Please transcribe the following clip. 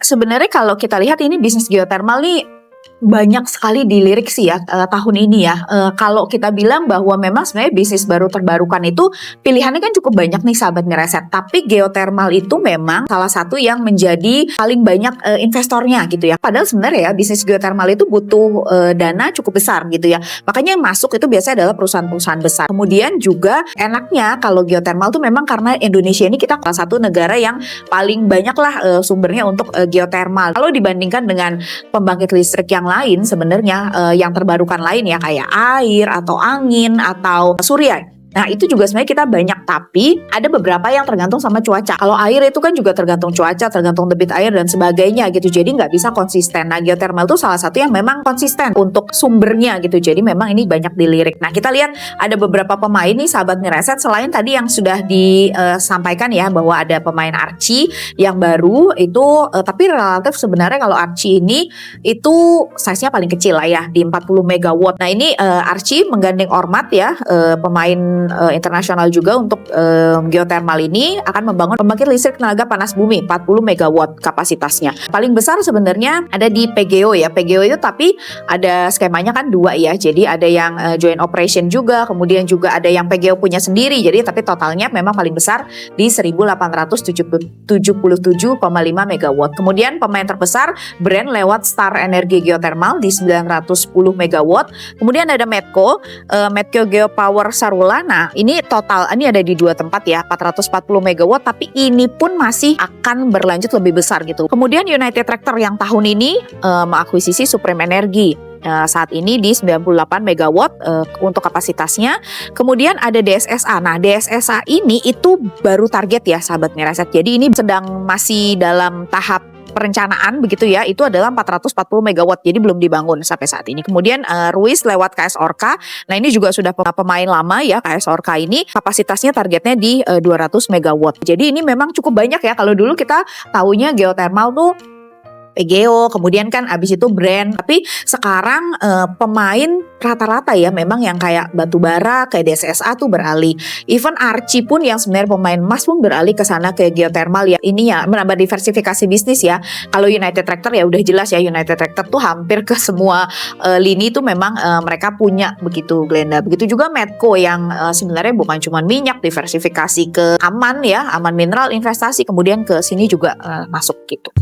Sebenarnya kalau kita lihat ini bisnis geothermal nih banyak sekali dilirik sih ya tahun ini ya. Kalau kita bilang bahwa memang sebenarnya bisnis baru terbarukan itu pilihannya kan cukup banyak nih sahabat Miraset. Tapi geothermal itu memang salah satu yang menjadi paling banyak investornya gitu ya. Padahal sebenarnya ya bisnis geothermal itu butuh dana cukup besar gitu ya. Makanya yang masuk itu biasanya adalah perusahaan-perusahaan besar. Kemudian juga enaknya kalau geothermal tuh memang karena Indonesia ini kita salah satu negara yang paling banyak lah sumbernya untuk geothermal. Kalau dibandingkan dengan pembangkit listrik yang lain sebenarnya yang terbarukan lain ya kayak air atau angin atau surya. Nah itu juga sebenarnya kita banyak, tapi ada beberapa yang tergantung sama cuaca. Kalau air itu kan juga tergantung cuaca, tergantung debit air dan sebagainya gitu. Jadi nggak bisa konsisten. Nah geothermal itu salah satu yang memang konsisten untuk sumbernya gitu. Jadi memang ini banyak dilirik. Nah kita lihat ada beberapa pemain nih sahabat Miraset. Selain tadi yang sudah disampaikan ya bahwa ada pemain Archie yang baru itu, tapi relatif sebenarnya kalau Archie ini itu size-nya paling kecil lah ya di 40 megawatt. Nah ini Archie menggandeng Ormat ya, pemain internasional juga untuk geothermal ini akan membangun pembangkit listrik tenaga panas bumi 40 megawatt kapasitasnya. Paling besar sebenarnya ada di PGO ya. PGO itu tapi ada skemanya kan dua ya. Jadi ada yang joint operation juga, kemudian juga ada yang PGO punya sendiri. Jadi tapi totalnya memang paling besar di 1877,5 megawatt. Kemudian pemain terbesar Brand lewat Star Energy Geothermal di 910 megawatt. Kemudian ada Medco Geopower Sarula. Nah ini total, ini ada di dua tempat ya, 440 megawatt, tapi ini pun masih akan berlanjut lebih besar gitu. Kemudian United Tractor yang tahun ini mengakuisisi Supreme Energy. Saat ini di 98 megawatt untuk kapasitasnya. Kemudian ada DSSA. Nah DSSA ini itu baru target ya sahabat Miraset. Jadi ini sedang masih dalam tahap perencanaan begitu ya, itu adalah 440 megawatt, jadi belum dibangun sampai saat ini. Kemudian Ruis lewat KS Orka. Nah ini juga sudah pemain lama ya, KS Orka ini kapasitasnya targetnya di 200 megawatt. Jadi ini memang cukup banyak ya. Kalau dulu kita tahunya geothermal tuh PGO, kemudian kan abis itu Brand. Tapi sekarang pemain rata-rata ya memang yang kayak batubara, kayak DSSA tuh beralih. Even Archie pun yang sebenarnya pemain emas pun beralih ke sana ke geothermal ya. Ini ya menambah diversifikasi bisnis ya. Kalau United Tractor ya udah jelas ya, United Tractor tuh hampir ke semua lini tuh memang mereka punya begitu Glenda. Begitu juga Medco yang sebenarnya bukan cuma minyak, diversifikasi ke aman ya, aman mineral investasi, kemudian ke sini juga masuk gitu.